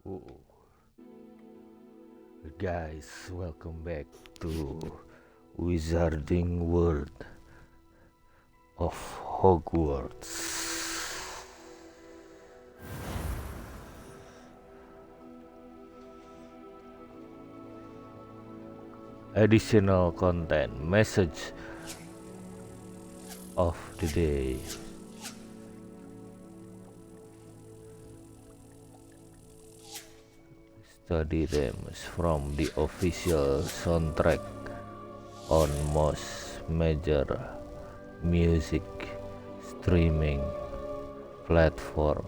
Oh, guys, welcome back to Wizarding World of Hogwarts. Additional content message of the day. Study themes from the official soundtrack on most major music streaming platform.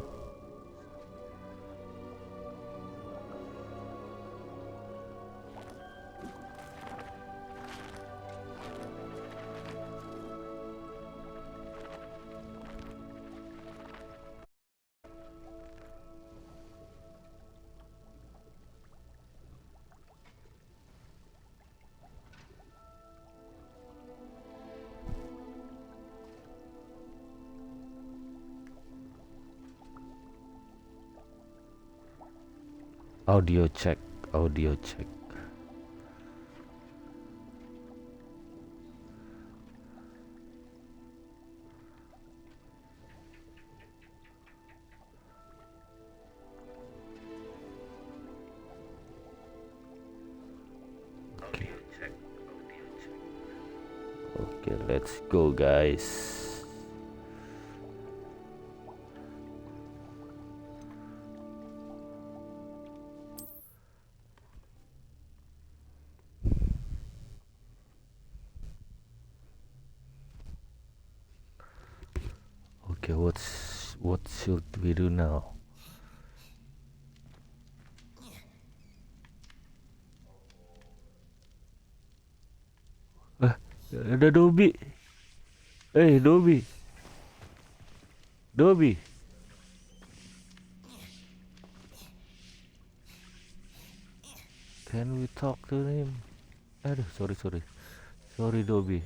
Audio check, audio check. Okay. Okay, let's go, guys. Okay, what should we do now? Ada Dobby. Hey, Dobby. Dobby. Can we talk to him? Aduh, sorry. Sorry, Dobby.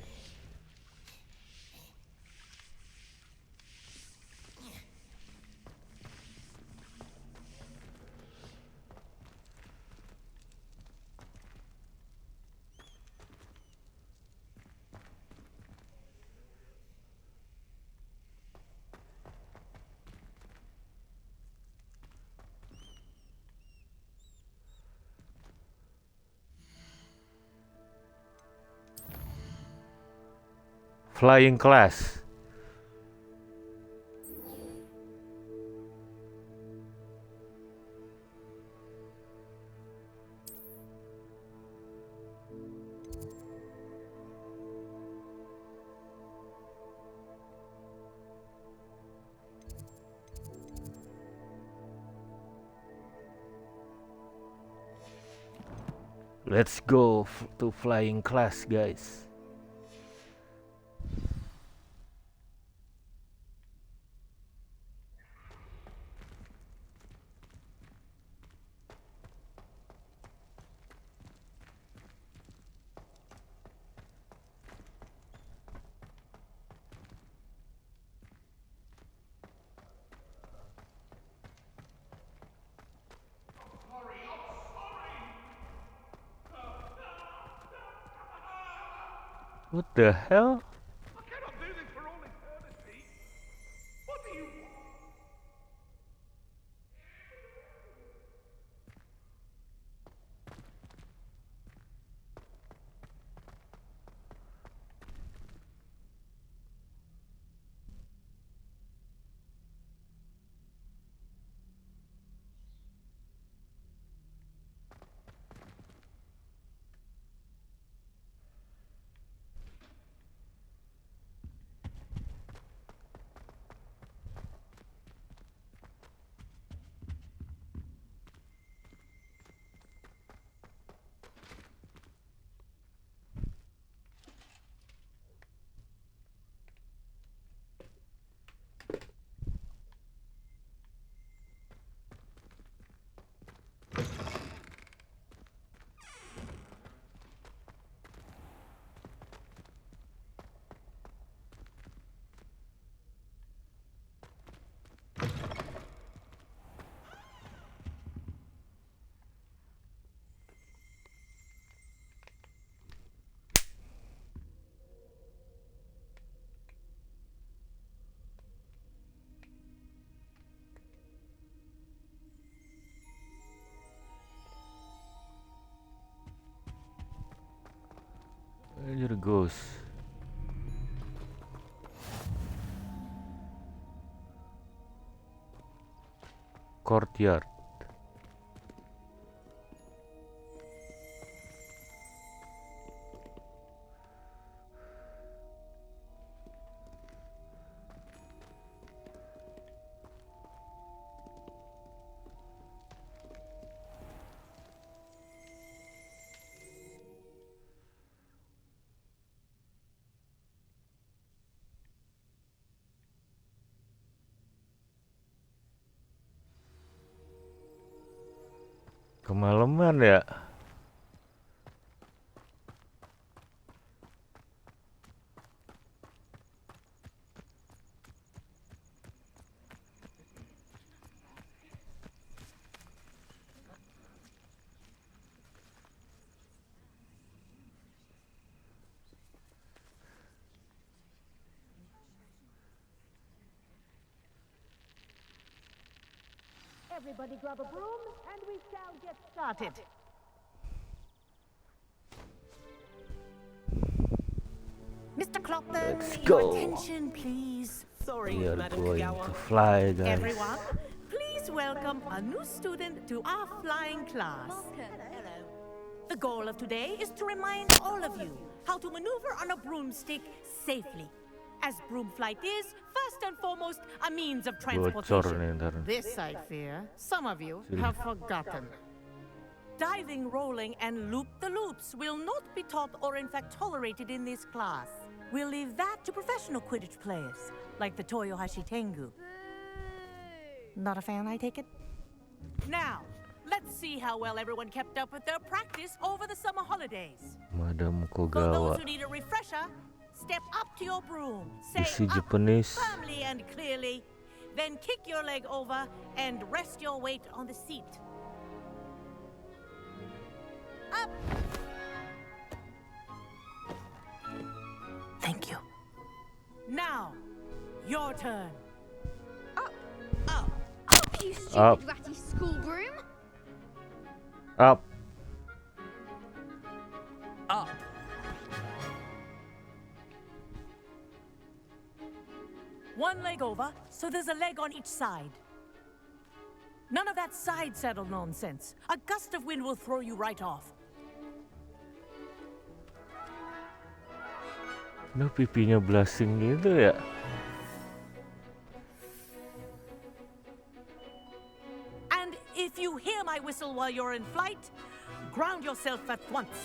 Flying class. Let's go to flying class, guys. What the hell? I cannot do this for all eternity. What do you want? ghost. Courtyard. Kemalaman ya. Everybody grab a broom and we shall get started. Mr. Clopton, Let's your go. attention please. Sorry, We are Madam going Kagawa. to fly, guys. Everyone, please welcome a new student to our flying class. Hello. The goal of today is to remind all of you how to maneuver on a broomstick safely. As broom flight is, first and foremost, a means of Bocor transportation. nih ntar. This, I fear, some of you have forgotten. Diving, rolling, and loop-the-loops will not be taught or in fact tolerated in this class. We'll leave that to professional Quidditch players, like the Toyohashi Tengu. Not a fan, I take it? Now, let's see how well everyone kept up with their practice over the summer holidays. Madam For those Kogawa. who need a refresher, step up to your broom, say Isi up Japanese. firmly and clearly, then kick your leg over and rest your weight on the seat. Up! Thank you. Now, your turn. Up, Up, you Up. stupid ratty school broom. Up. up. One leg over, so there's a leg on each side. None of that side saddle nonsense. A gust of wind will throw you right off. Nah, pipinya blasting gitu ya. And if you hear my whistle while you're in flight, ground yourself at once.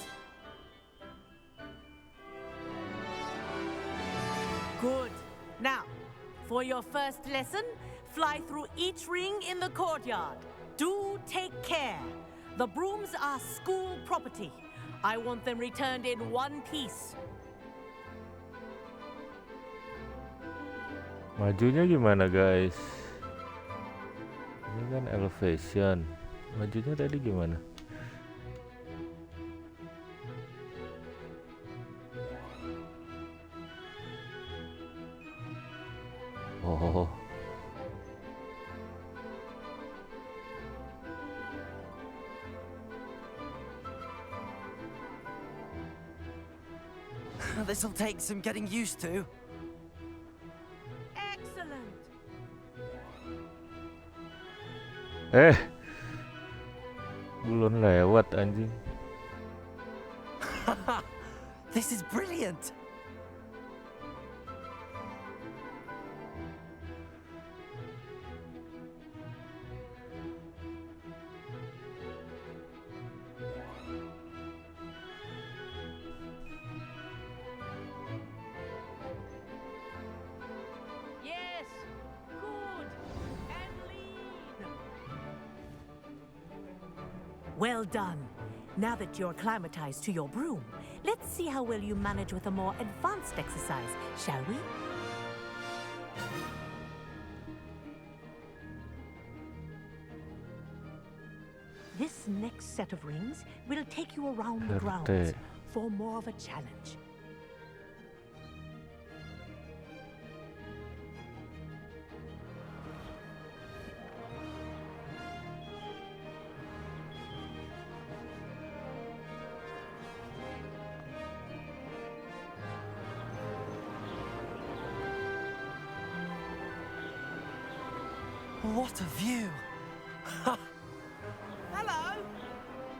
Good. Now, for your first lesson, fly through each ring in the courtyard. Do take care. The brooms are school property. I want them returned in one piece. Majunya gimana, guys? Ini kan elevation. Majunya tadi gimana? Oh. This'll take some getting used to. Excellent. Belum lewat anjing. This is brilliant. Yes. Good. And lean. Well done. Now that you're acclimatized to your broom, let's see how well you manage with a more advanced exercise, shall we? This next set of rings will take you around the grounds RT. for more of a challenge. What a view! Hello.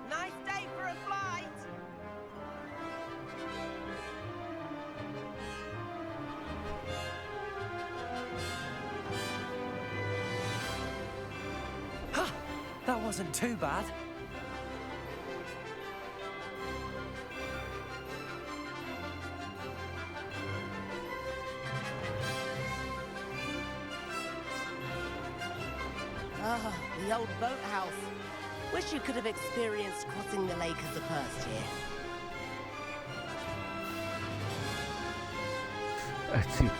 Nice day for a flight. That wasn't too bad. Ah, the old boathouse. Wish you could have experienced crossing the lake as a first year. Asik.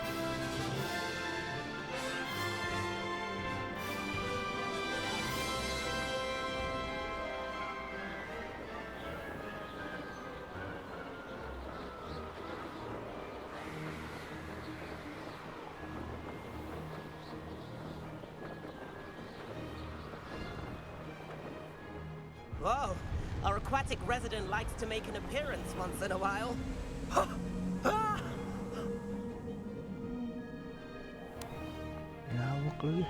Whoa, our aquatic resident likes to make an appearance once in a while. Nyamuk lagi.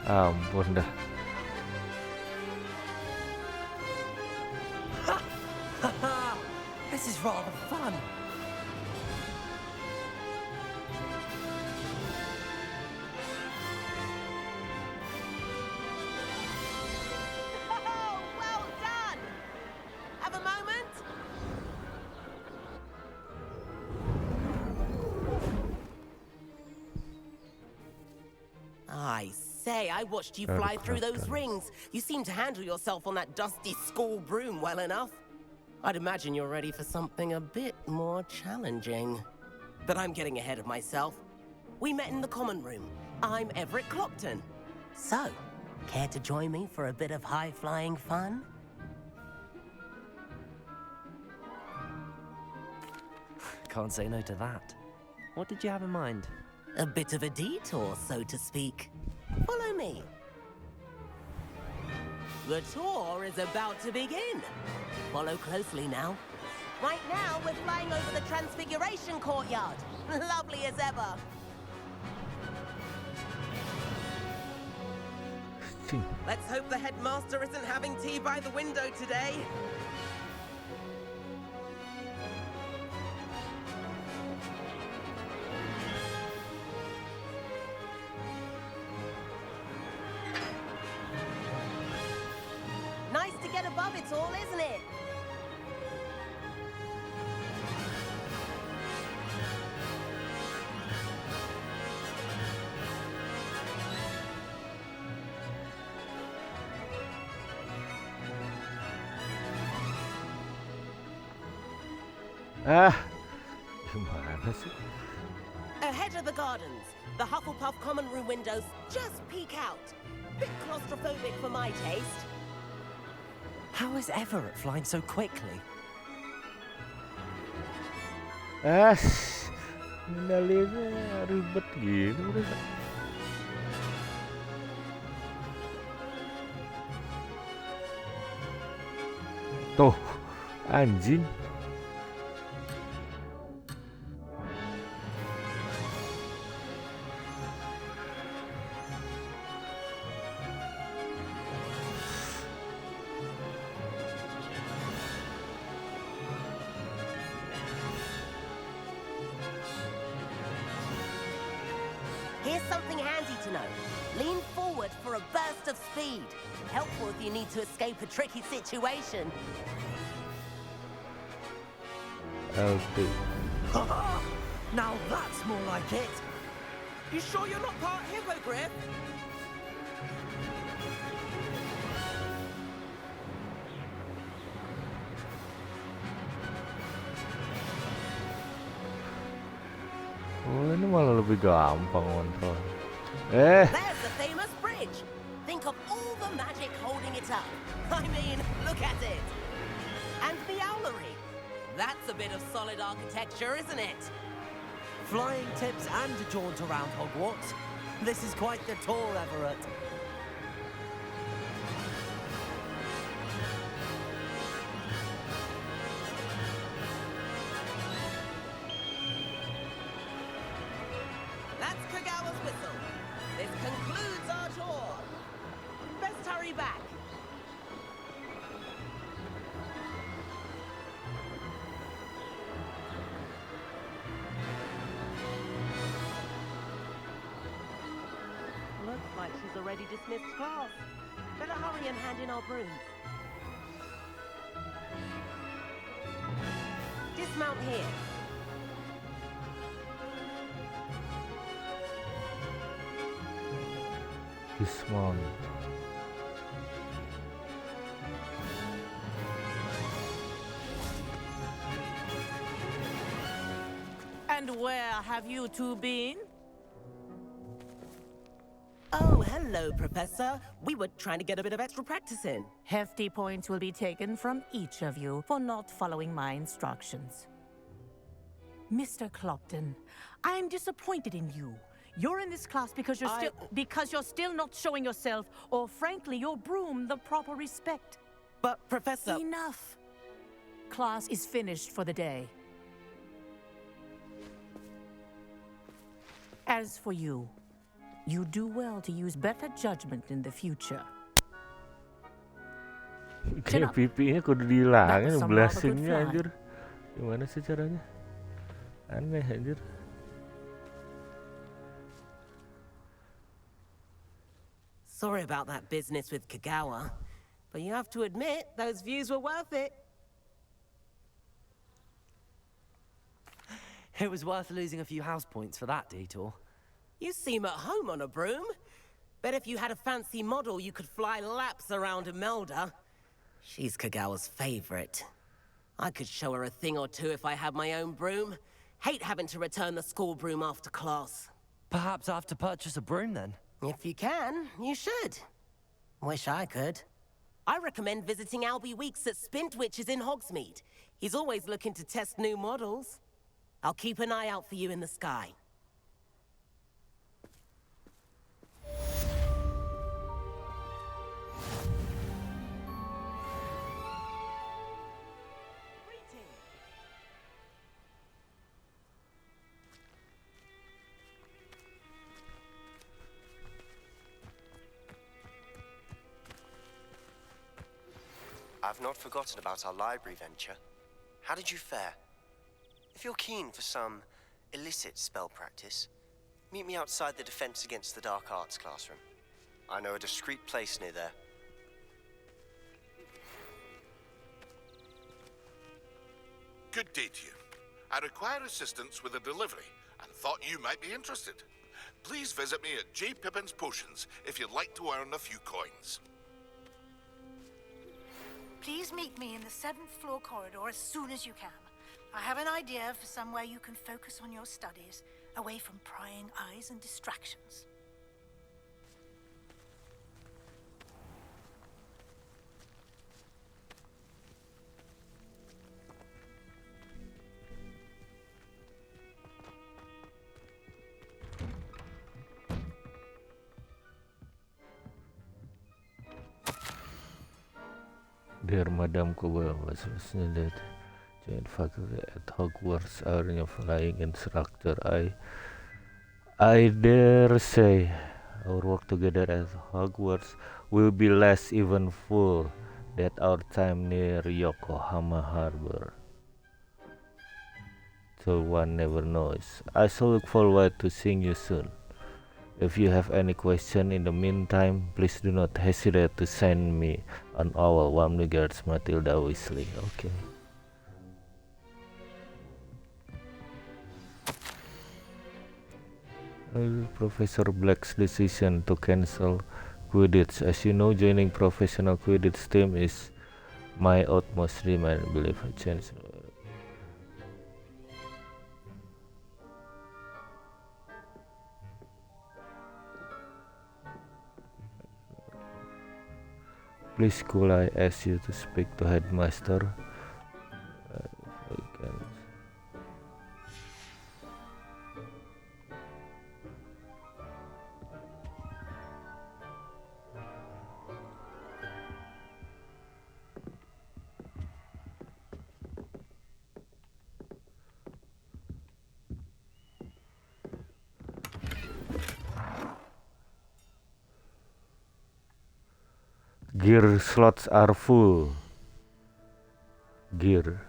Ampun dah. This is rather fun. Oh, well done! Have a moment? I say, I watched you fly through those rings. You seem to handle yourself on that dusty school broom well enough. I'd imagine you're ready for something a bit more challenging. But I'm getting ahead of myself. We met in the common room. I'm Everett Clopton. So, care to join me for a bit of high-flying fun? Can't say no to that. What did you have in mind? A bit of a detour, so to speak. Follow me. The tour is about to begin. Follow closely now. Right now, we're flying over the Transfiguration Courtyard. Lovely as ever. Let's hope the headmaster isn't having tea by the window today. Nice to get above it all, isn't it? Gimana sih? Ahead of the gardens, the Hufflepuff common room windows just peek out. Bit claustrophobic for my taste. How is Everett flying so quickly? Ngendalinnya ribet gini udah. Tuh, anjing. Here's something handy to know. Lean forward for a burst of speed. Helpful if you need to escape a tricky situation. Oke. Now that's more like it. You sure you're not part hippogriff? Oh, ini malah lebih gampang kontrol. There's the famous bridge. Think of all the magic holding it up. I mean, look at it. And the owlery. That's a bit of solid architecture, isn't it? Flying tips and a jaunt around Hogwarts. This is quite the tour, Everett. That's Kagawa's whistle. This concludes our tour. Best hurry back. Looks like she's already dismissed class. Better hurry and hand in our brooms. Dismount here. Dismount. And where have you two been? Oh, hello, Professor. We were trying to get a bit of extra practice in. Hefty points will be taken from each of you for not following my instructions. Mr. Clopton, I'm disappointed in you. You're in this class because you're still not showing yourself, or frankly, your broom, the proper respect. But, Professor... Enough. Class is finished for the day. As for you, you do well to use better judgment in the future. Kayak pipinya kudu dihilangin, blushingnya anjir. Gimana sih caranya? Aneh anjir. Sorry about that business with Kagawa, but you have to admit those views were worth it. It was worth losing a few house points for that detour. You seem at home on a broom. Bet if you had a fancy model, you could fly laps around Imelda. She's Kagawa's favorite. I could show her a thing or two if I had my own broom. Hate having to return the school broom after class. Perhaps I have to purchase a broom then? If you can, you should. Wish I could. I recommend visiting Albie Weeks at Spintwitches in Hogsmeade. He's always looking to test new models. I'll keep an eye out for you in the sky. I've not forgotten about our library venture. How did you fare? If you're keen for some illicit spell practice, meet me outside the Defense Against the Dark Arts classroom. I know a discreet place near there. Good day to you. I require assistance with a delivery and thought you might be interested. Please visit me at J. Pippin's Potions if you'd like to earn a few coins. Please meet me in the 7th floor corridor as soon as you can. I have an idea for somewhere you can focus on your studies, away from prying eyes and distractions. Dear Madam Kuba was listening that joint faculty at Hogwarts are a flying instructor. I dare say our work together at Hogwarts will be less eventful than our time near Yokohama Harbor. So one never knows. I shall look forward to seeing you soon. If you have any question in the meantime, please do not hesitate to send me an owl. Warm regards, Matilda Weasley. Okay. Professor Black's decision to cancel Quidditch. As you know, joining professional Quidditch team is my utmost dream. I believe a chance. Please could I ask you to speak to headmaster? Gear slots are full. Gear.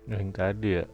Yang tadi ya.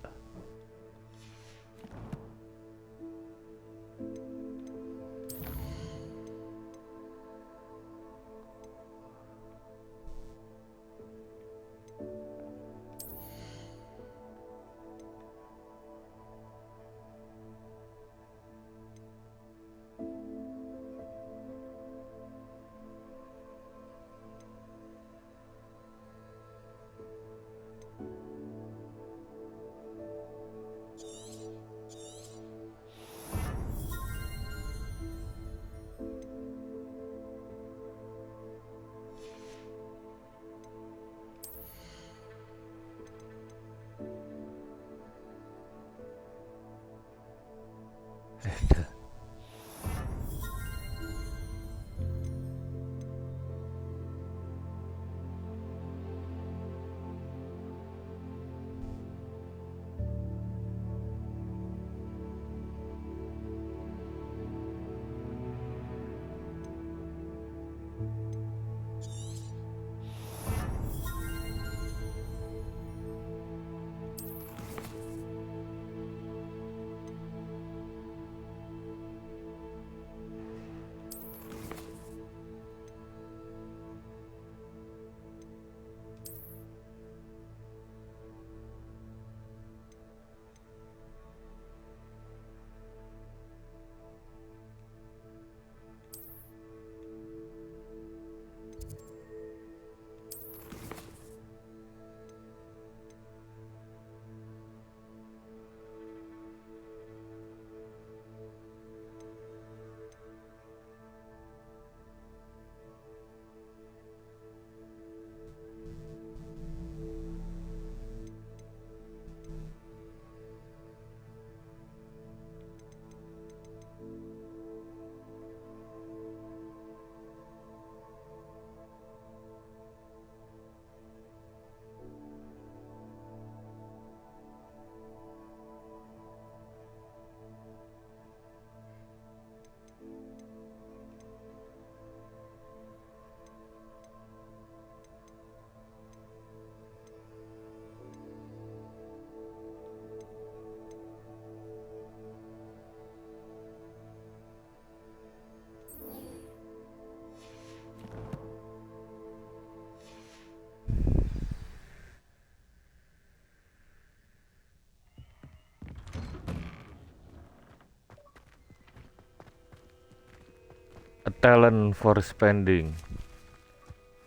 a talent for spending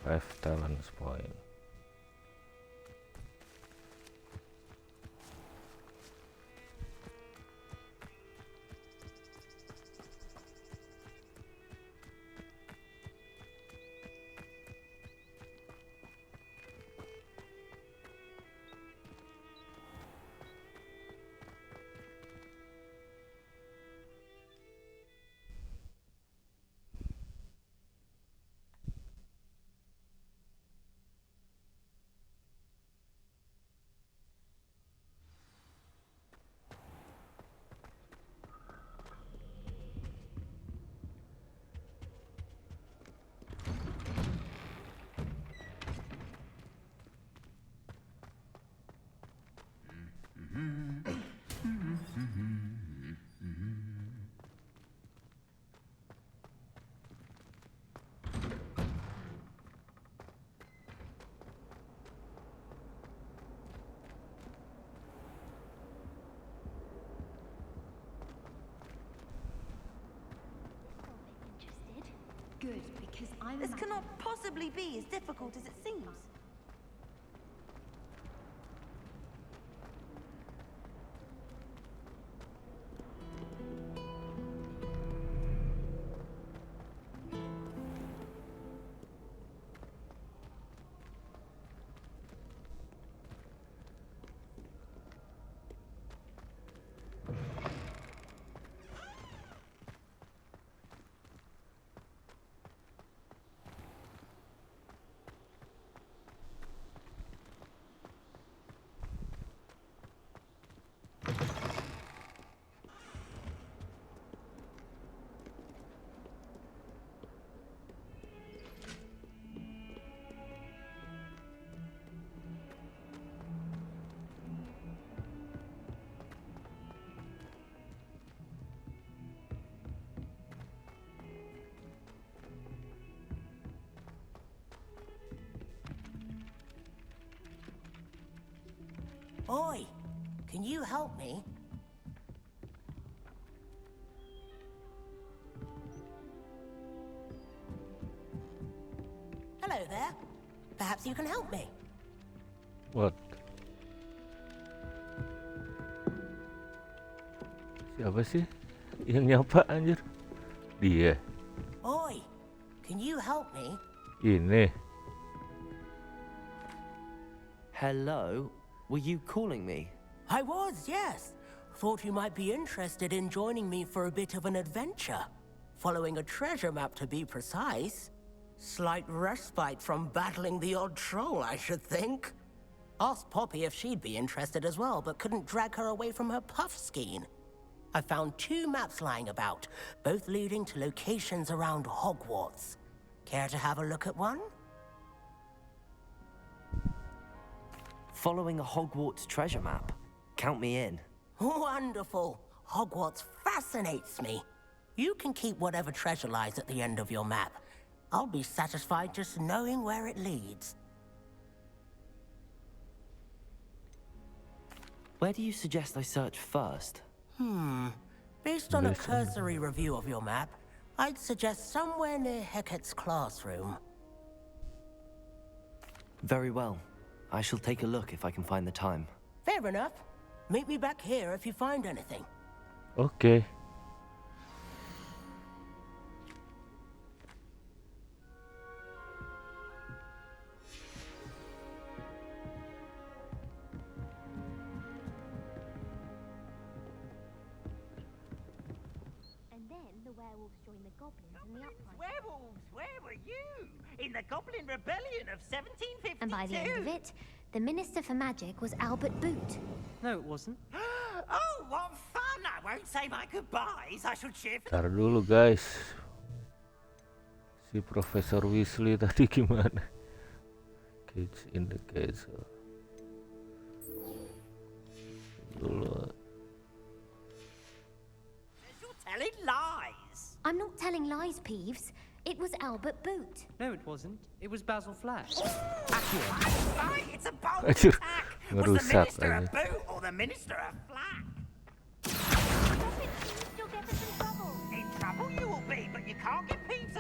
5 talents point. Good, because I'm. This cannot possibly be as difficult as it seems. Oi, can you help me? Hello there. Perhaps you can help me. What? Siapa sih yang nyapa anjir? Dia. Oi, can you help me? Ini. Hello? Were you calling me? I was, yes. Thought you might be interested in joining me for a bit of an adventure. Following a treasure map, to be precise. Slight respite from battling the odd troll, I should think. Asked Poppy if she'd be interested as well, but couldn't drag her away from her puff skein. I found 2 maps lying about, both leading to locations around Hogwarts. Care to have a look at one? Following a Hogwarts treasure map? Count me in. Wonderful. Hogwarts fascinates me. You can keep whatever treasure lies at the end of your map. I'll be satisfied just knowing where it leads. Where do you suggest I search first? Based on a cursory review of your map, I'd suggest somewhere near Hecat's classroom. Very well. I shall take a look if I can find the time. Fair enough. Meet me back here if you find anything. Oke. And then the werewolves joined the goblins in the uprising. Werewolves, where were you? In the Goblin Rebellion of 1752? And by the end of it, the Minister for Magic was Albert Boot. No, it wasn't. Oh, what fun! I won't say my goodbyes. I shall shift. Ntar dulu guys. Si Profesor Weasley tadi gimana? Kids in the castle. Dulu. You're telling lies. I'm not telling lies, Peeves. It was Albert Boot. No, it wasn't. It was Basil Flash. Right, it's a bold Anjir, attack. Was the ngerusak Minister a aja. boot or the Minister a flack? Stop it, Peeves. You'll get us in trouble. In trouble you will be, but you can't get Peeves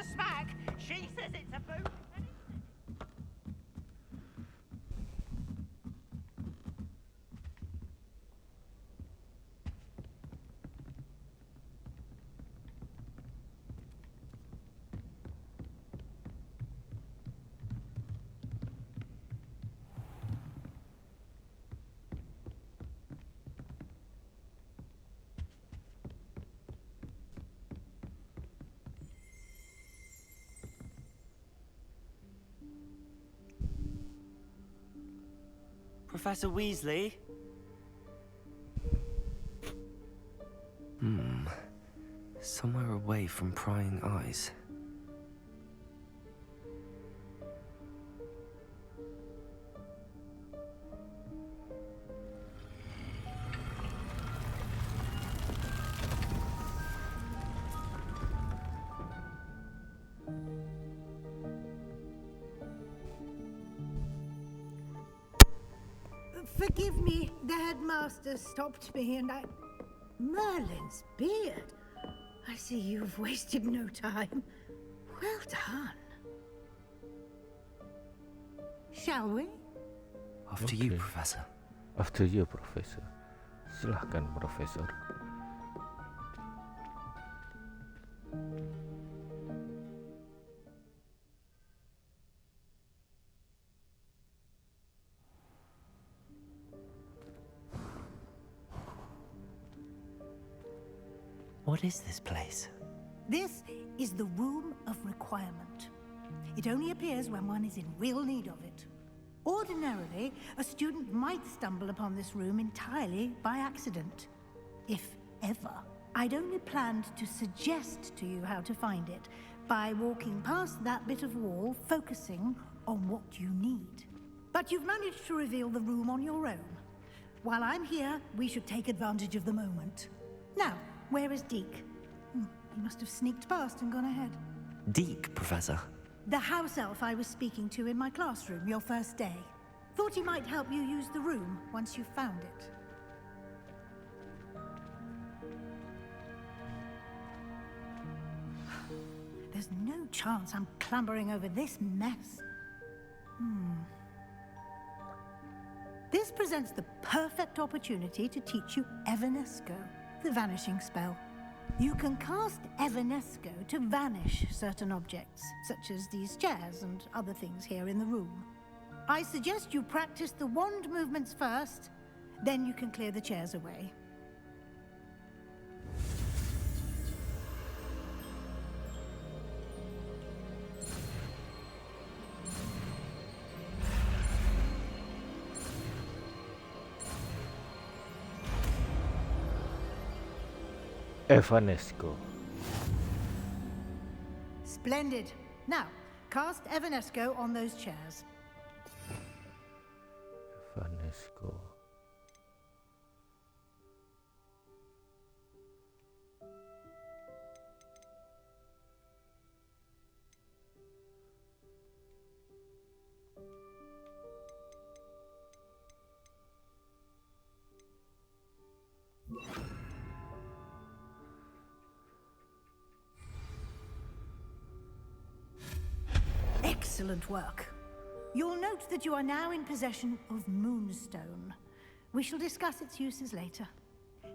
Professor Weasley? Somewhere away from prying eyes. Forgive me, the headmaster stopped me and I... Merlin's beard. I see you've wasted no time. Well done. Shall we? After you, Professor. After you, Professor. Silahkan, Profesor. What is this place? This is the Room of Requirement. It only appears when one is in real need of it. Ordinarily, a student might stumble upon this room entirely by accident. If ever. I'd only planned to suggest to you how to find it by walking past that bit of wall, focusing on what you need. But you've managed to reveal the room on your own. While I'm here, we should take advantage of the moment. Now, where is Deke? He must have sneaked past and gone ahead. Deke, Professor. The house elf I was speaking to in my classroom your first day. Thought he might help you use the room once you found it. There's no chance I'm clambering over this mess. This presents the perfect opportunity to teach you Evanesco, the vanishing spell. You can cast Evanesco to vanish certain objects, such as these chairs and other things here in the room. I suggest you practice the wand movements first, then you can clear the chairs away. Evanesco. Splendid. Now, cast Evanesco on those chairs. Evanesco. Excellent work. You'll note that you are now in possession of Moonstone. We shall discuss its uses later.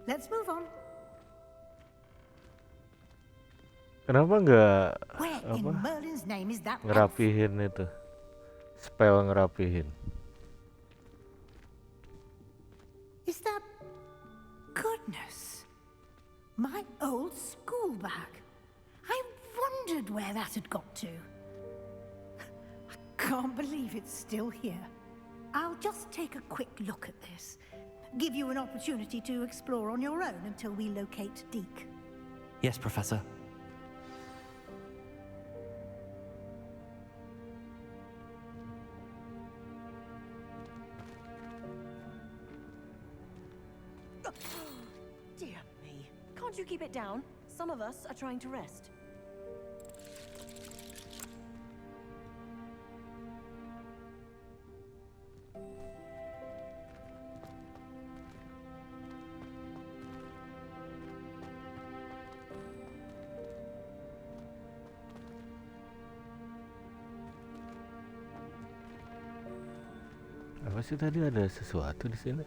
Let's move on. Kenapa nggak Where in Merlin's name is that elf? ngerapihin itu? Spell ngerapihin. Is that... Goodness. My old school bag. I wondered where that had got to. Can't believe it's still here. I'll just take a quick look at this. Give you an opportunity to explore on your own until we locate Deke. Yes, Professor. Dear me. Can't you keep it down? Some of us are trying to rest. Apa sih tadi ada sesuatu di sini?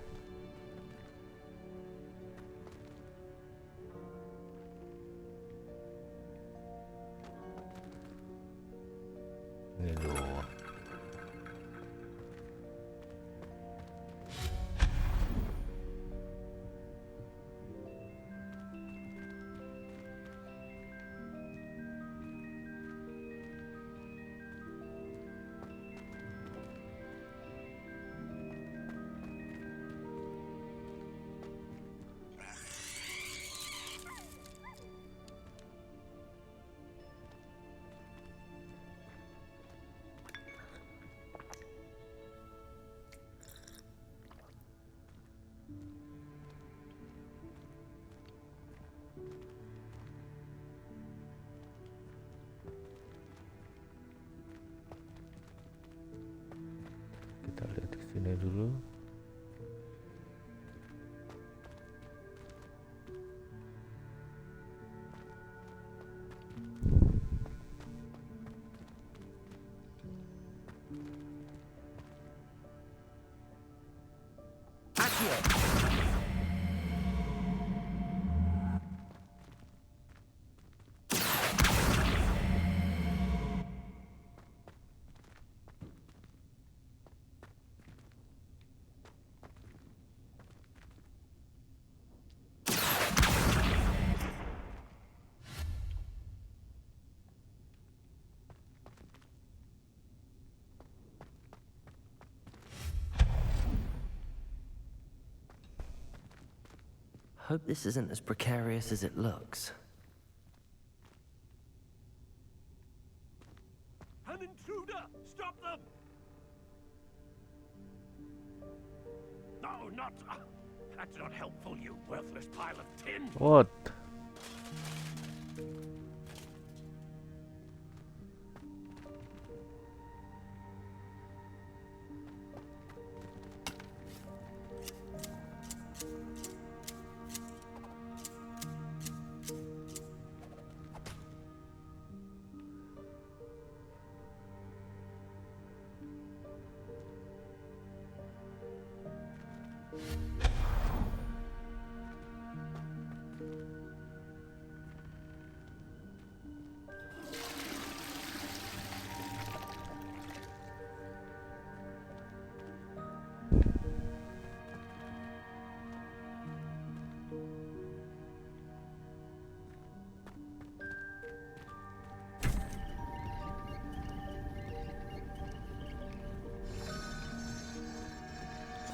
Ini doang. Kita lihat ke sini dulu. Hope this isn't as precarious as it looks. An intruder! Stop them! No, not... that's not helpful, you worthless pile of tin! What?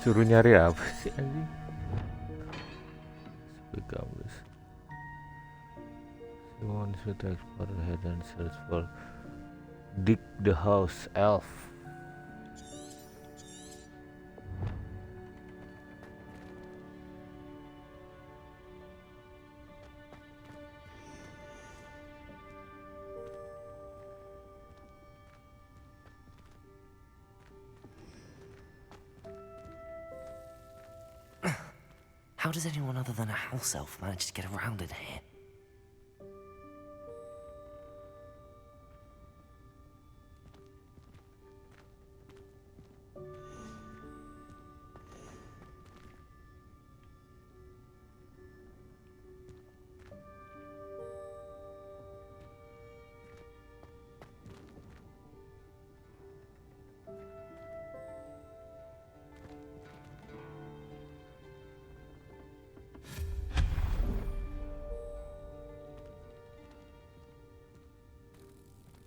Suruh nyari apa sih anjing? Become this. Someone should explore the head and search for dig the house elf. How does anyone other than a house elf manage to get around in here?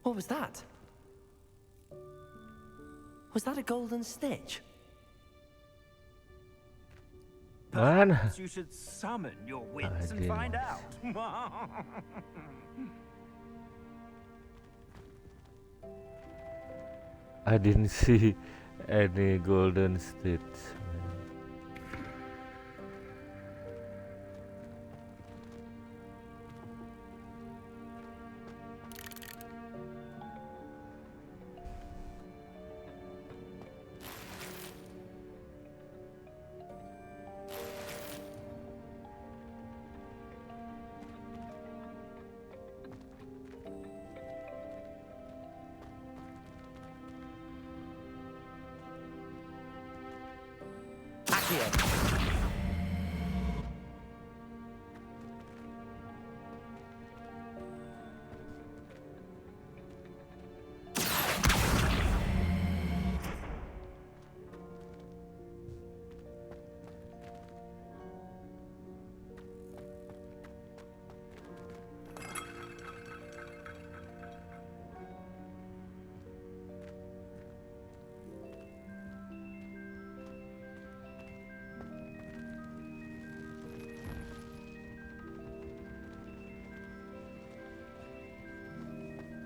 What was that? Was that a golden snitch? Perhaps you should summon your wits and find out. I didn't see any golden stitch.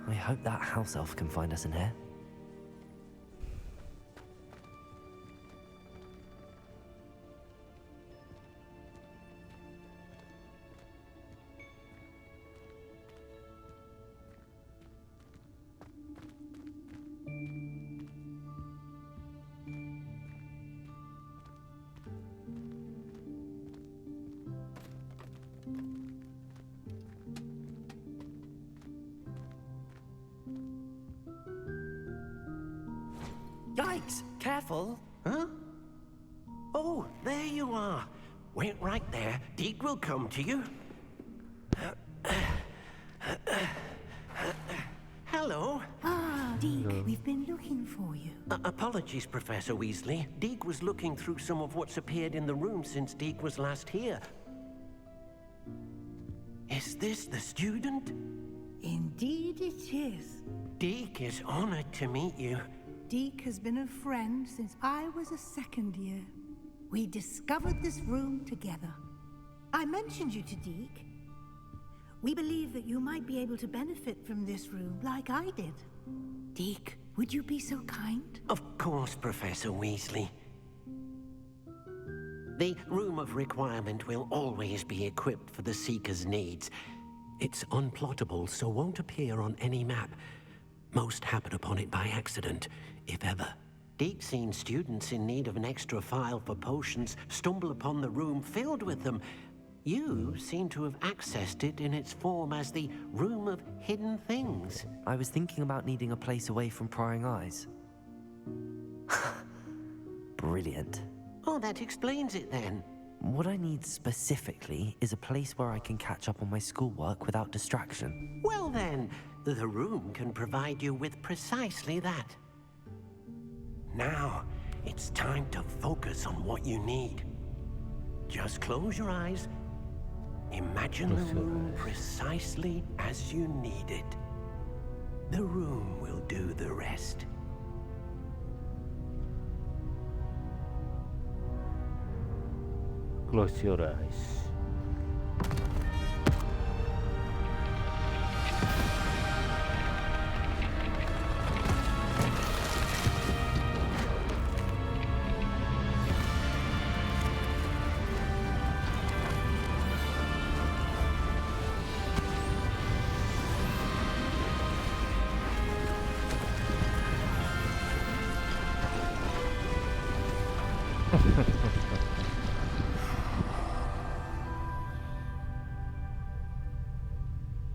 I hope that house elf can find us in here. Yikes! Careful. Huh? Oh, there you are. Wait right there. Deke will come to you. Hello. Ah, Deke, we've been looking for you. Apologies, Professor Weasley. Deke was looking through some of what's appeared in the room since Deke was last here. Is this the student? Indeed it is. Deke is honored to meet you. Deke has been a friend since I was a second year. We discovered this room together. I mentioned you to Deke. We believe that you might be able to benefit from this room like I did. Deke, would you be so kind? Of course, Professor Weasley. The Room of Requirement will always be equipped for the Seeker's needs. It's unplottable, so won't appear on any map. Most happen upon it by accident, if ever. Deke's seen students in need of an extra file for potions stumble upon the room filled with them. You seem to have accessed it in its form as the Room of Hidden Things. I was thinking about needing a place away from prying eyes. Brilliant. Oh, that explains it then. What I need specifically is a place where I can catch up on my schoolwork without distraction. Well then, the room can provide you with precisely that. Now, it's time to focus on what you need. Just close your eyes. Imagine the room precisely as you need it. The room will do the rest. Close your eyes.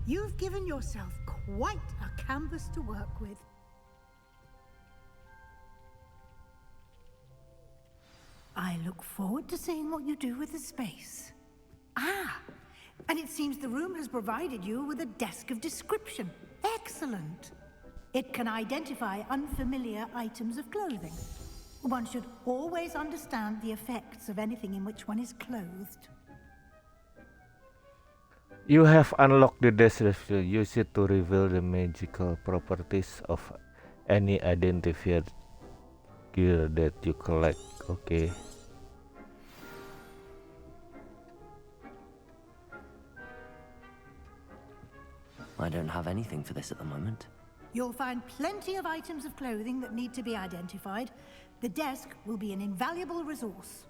You've given yourself quite a canvas to work with. I look forward to seeing what you do with the space. Ah, and it seems the room has provided you with a desk of description. Excellent. It can identify unfamiliar items of clothing. One should always understand the effects of anything in which one is clothed. You have unlocked the desk. Use it to reveal the magical properties of any identified gear that you collect. Okay. I don't have anything for this at the moment. You'll find plenty of items of clothing that need to be identified. The desk will be an invaluable resource.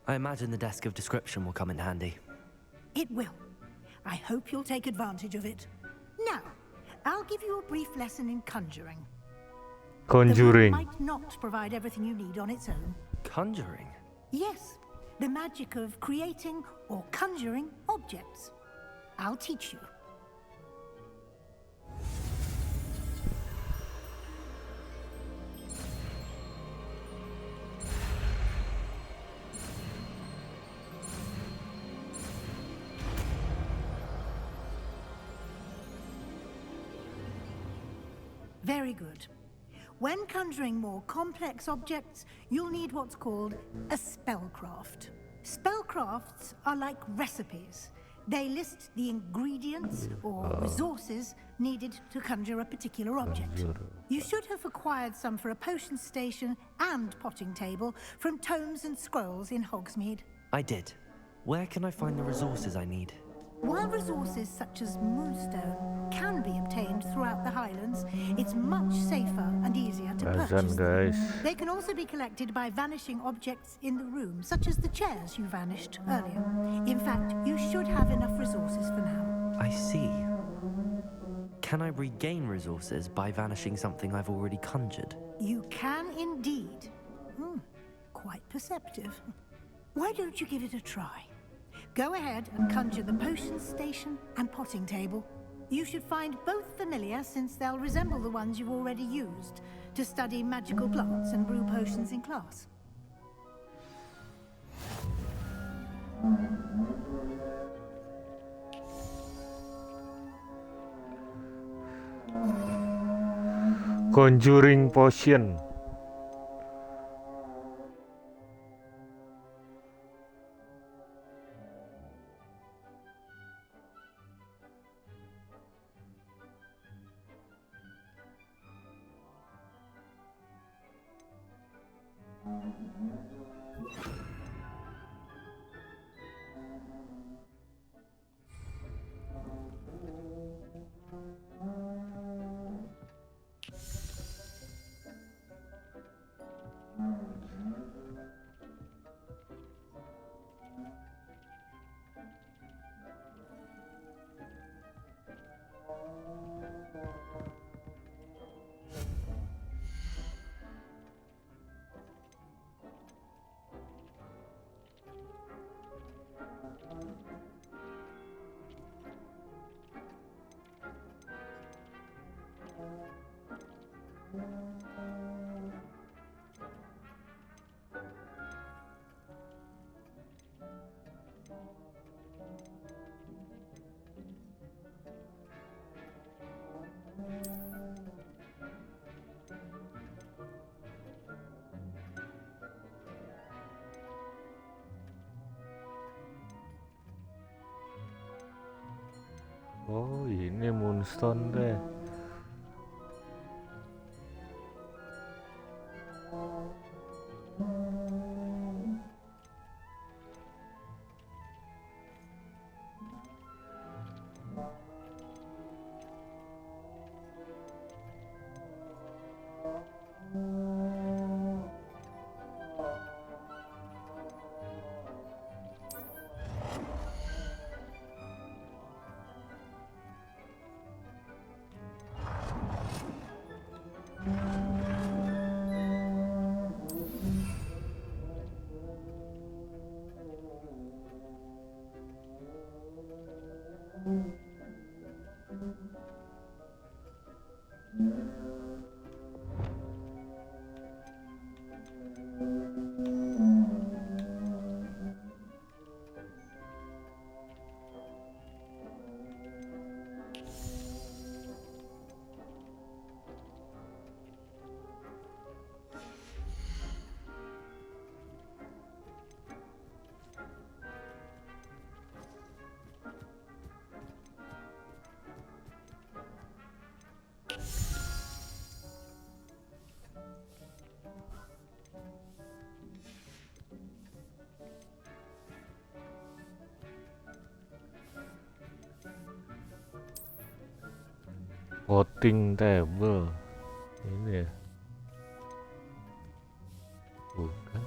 I imagine the desk of description will come in handy. It will. I hope you'll take advantage of it. Now, I'll give you a brief lesson in conjuring. Conjuring. The room might not provide everything you need on its own. Conjuring? Yes, the magic of creating or conjuring objects. I'll teach you. Very good. When conjuring more complex objects, you'll need what's called a spellcraft. Spellcrafts are like recipes. They list the ingredients or resources needed to conjure a particular object. You should have acquired some for a potion station and potting table from tomes and scrolls in Hogsmeade. I did. Where can I find the resources I need? While resources such as moonstone can be obtained throughout the Highlands, it's much safer and easier to purchase them. They can also be collected by vanishing objects in the room, such as the chairs you vanished earlier. In fact, you should have enough resources for now. I see. Can I regain resources by vanishing something I've already conjured? You can indeed. Quite perceptive. Why don't you give it a try? Go ahead and conjure the potion station and potting table. You should find both familiar, since they'll resemble the ones you've already used to study magical plants and brew potions in class. Conjuring potion. Oh, ini Moonstone deh. Voting table ini ya, bukan?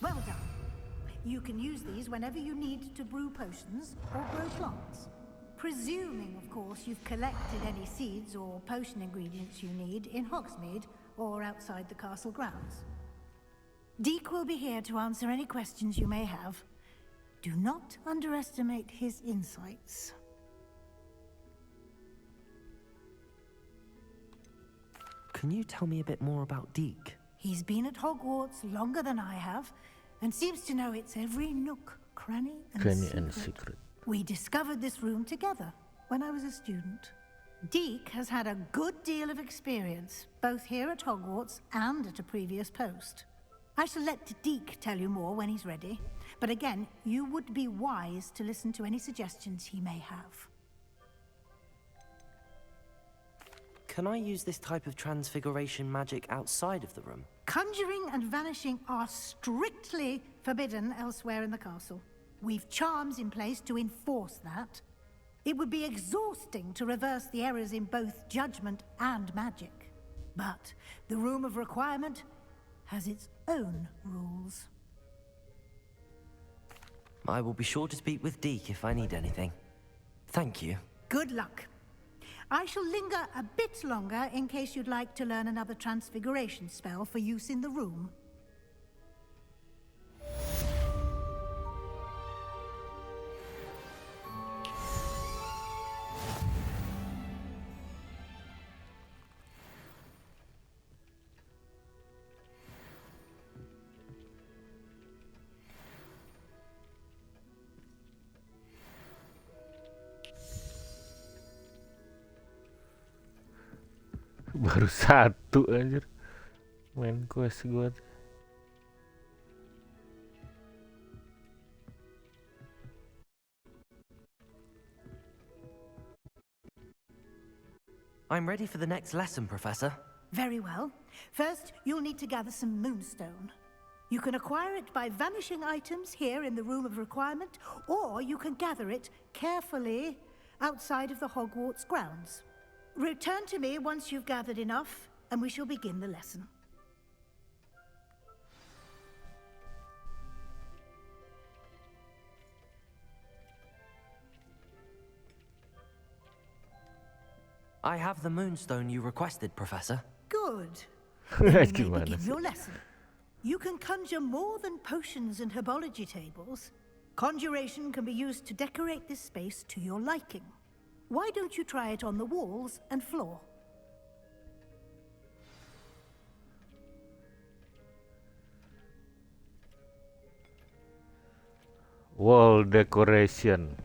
Well done. You can use these whenever you need to brew potions or grow plants. Presuming, of course, you've collected any seeds or potion ingredients you need in Hogsmeade or outside the castle grounds. Deek will be here to answer any questions you may have. Do not underestimate his insights. Can you tell me a bit more about Deek? He's been at Hogwarts longer than I have, and seems to know its every nook, cranny, and secret. We discovered this room together when I was a student. Deek has had a good deal of experience, both here at Hogwarts and at a previous post. I shall let Deek tell you more when he's ready, but again, you would be wise to listen to any suggestions he may have. Can I use this type of transfiguration magic outside of the room? Conjuring and vanishing are strictly forbidden elsewhere in the castle. We've charms in place to enforce that. It would be exhausting to reverse the errors in both judgment and magic. But the Room of Requirement has its own rules. I will be sure to speak with Deke if I need anything. Thank you. Good luck. I shall linger a bit longer in case you'd like to learn another transfiguration spell for use in the room. Baru satu anjir main quest gue. I'm ready for the next lesson, Professor. Very well. First, you'll need to gather some moonstone. You can acquire it by vanishing items here in the Room of Requirement, or you can gather it carefully outside of the Hogwarts grounds. Return to me once you've gathered enough, and we shall begin the lesson. I have the moonstone you requested, Professor. Good. Then you may Gimana begin sih? your lesson. You can conjure more than potions and herbology tables. Conjuration can be used to decorate this space to your liking. Why don't you try it on the walls and floor? Wall decoration.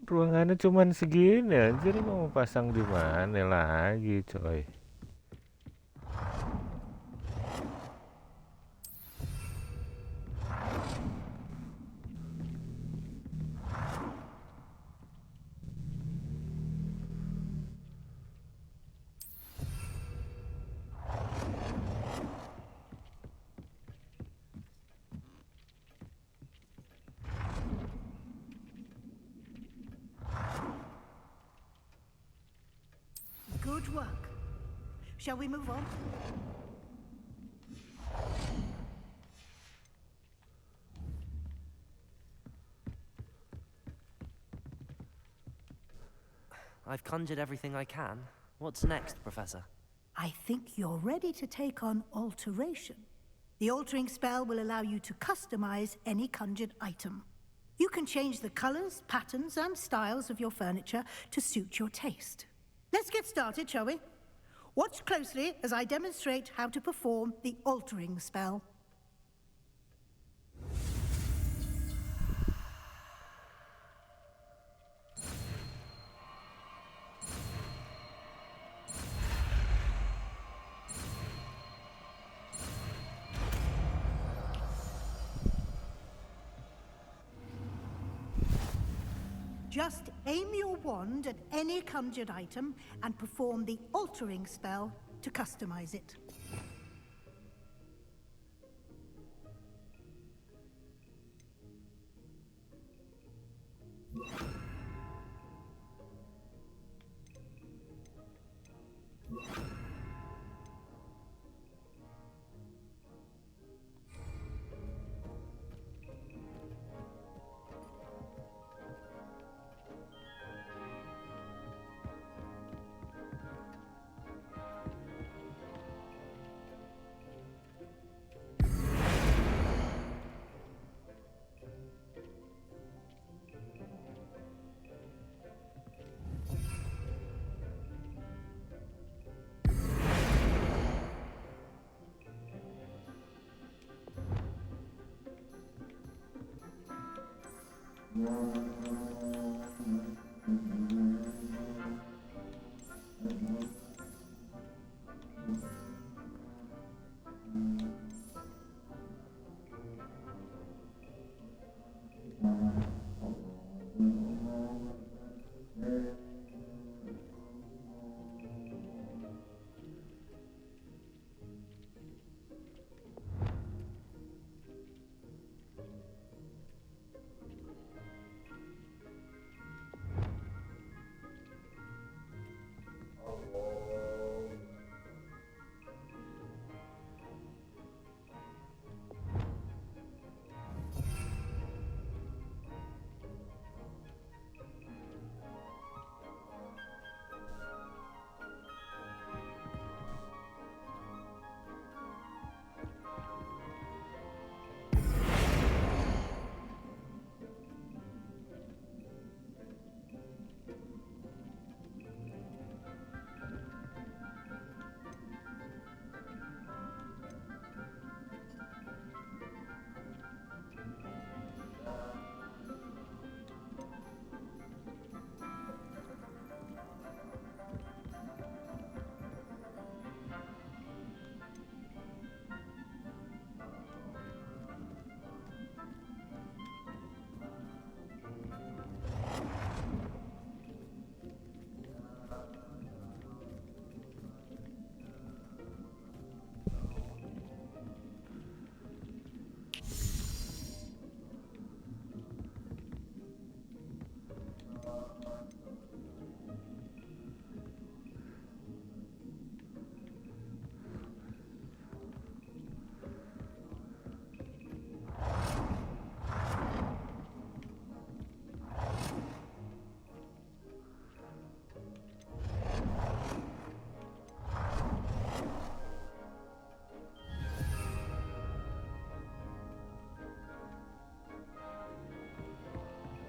Ruangannya cuman segini anjir, mau pasang di mana lagi, coy. Good work. Shall we move on? I've conjured everything I can. What's next, Professor? I think you're ready to take on alteration. The altering spell will allow you to customize any conjured item. You can change the colors, patterns, and styles of your furniture to suit your taste. Let's get started, shall we? Watch closely as I demonstrate how to perform the altering spell. Just aim your wand at any conjured item and perform the altering spell to customize it.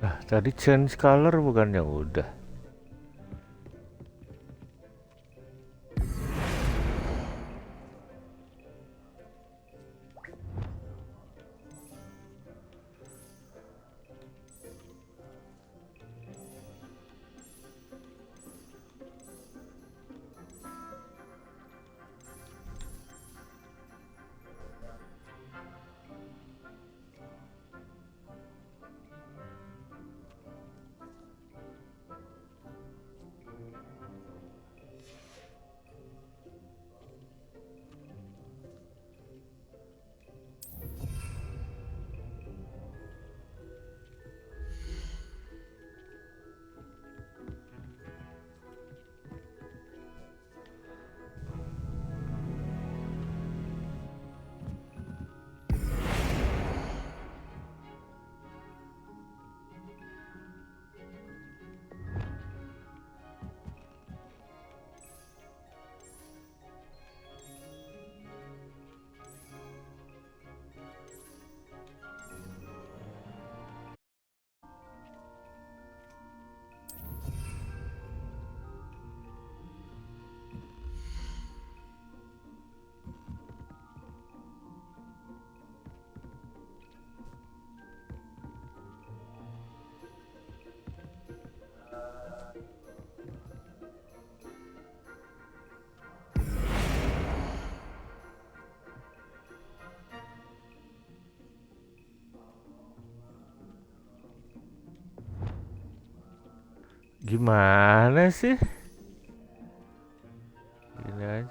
Nah, tadi change color bukannya udah? Gimana sih? Gini aja.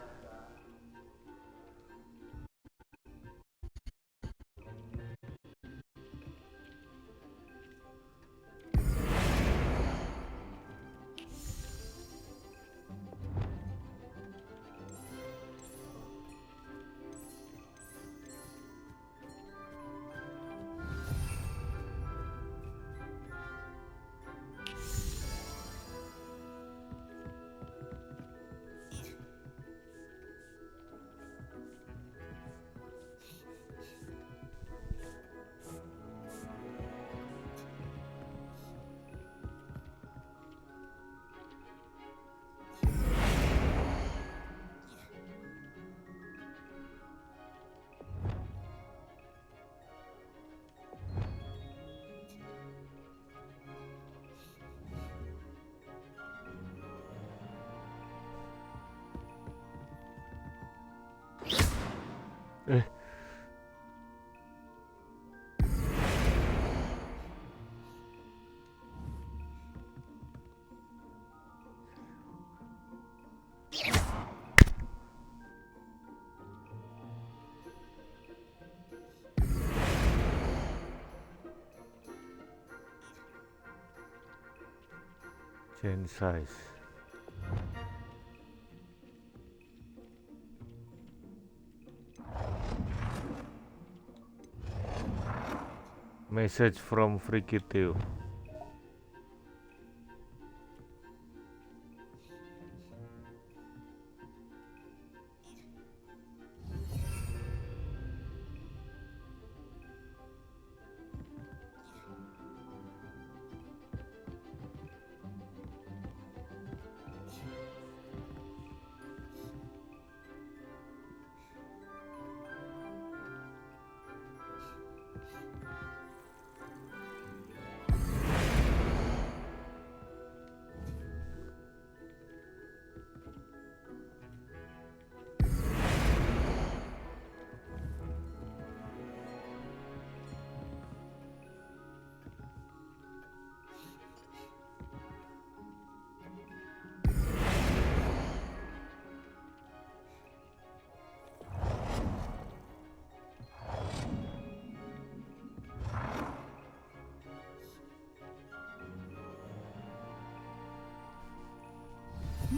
Change size. Message from Freaky Teo.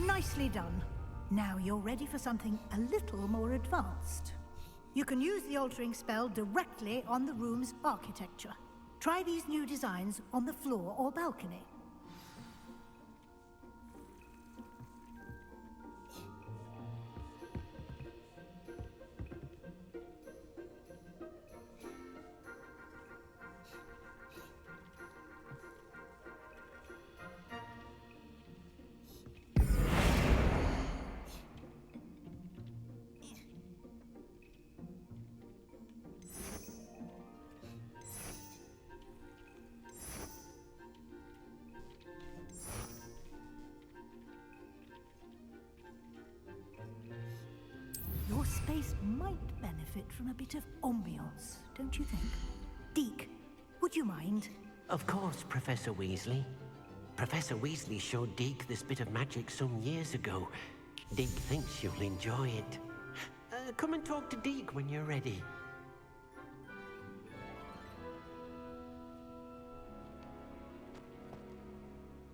Nicely done. Now you're ready for something a little more advanced. You can use the altering spell directly on the room's architecture. Try these new designs on the floor or balcony. Your space might benefit from a bit of ambiance, don't you think? Deke, would you mind? Of course, Professor Weasley. Professor Weasley showed Deke this bit of magic some years ago. Deke thinks you'll enjoy it. Come and talk to Deke when you're ready.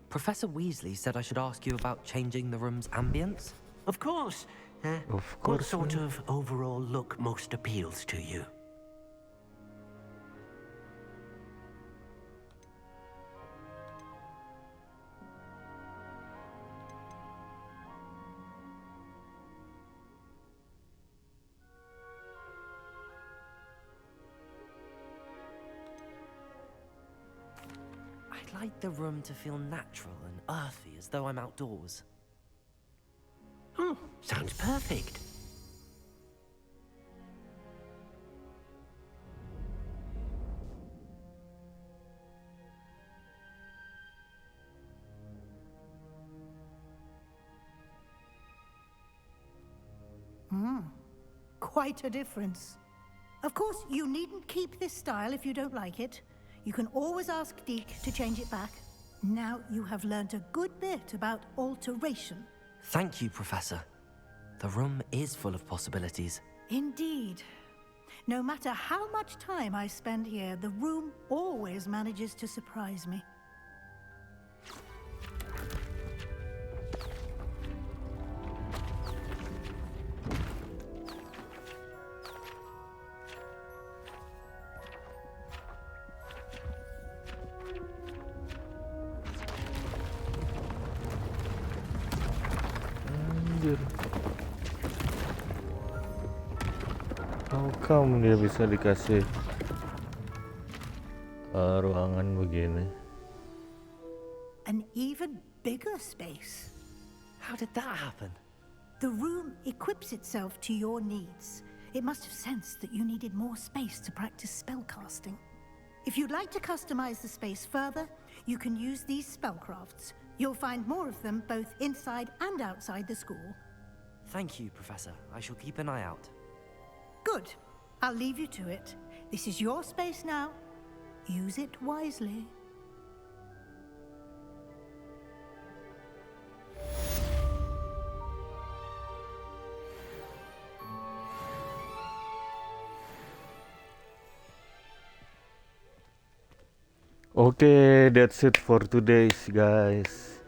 Professor Weasley said I should ask you about changing the room's ambience? Of course. What sort of overall look most appeals to you? I'd like the room to feel natural and earthy, as though I'm outdoors. Oh, sounds perfect. Quite a difference. Of course, you needn't keep this style if you don't like it. You can always ask Deke to change it back. Now you have learned a good bit about alteration. Thank you, Professor. The room is full of possibilities. Indeed. No matter how much time I spend here, the room always manages to surprise me. Anjir. How come dia bisa dikasih ruangan begini? An even bigger space. How did that happen? The room equips itself to your needs. It must have sensed that you needed more space to practice spellcasting. If you'd like to customize the space further, you can use these spellcrafts. You'll find more of them both inside and outside the school. Thank you, Professor. I shall keep an eye out. Good. I'll leave you to it. This is your space now. Use it wisely. Oke, that's it for today's guys.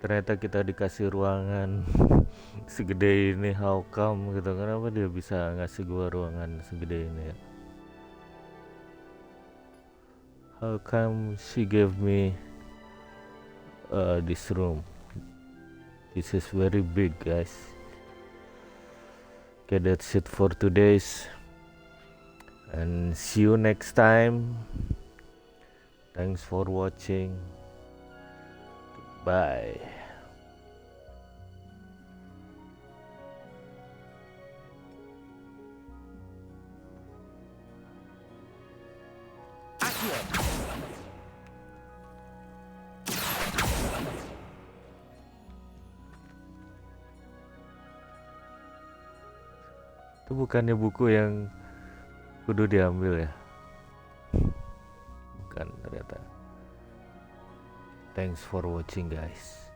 Ternyata kita dikasih ruangan segede ini. How come gitu? Kenapa dia bisa ngasih gua ruangan segede ini ya? How come she gave me this room? This is very big, guys. Okay, that's it for today's, and see you next time. Thanks for watching. Bye. Itu bukannya buku yang kudu diambil ya? Bukan ternyata. Thanks for watching guys.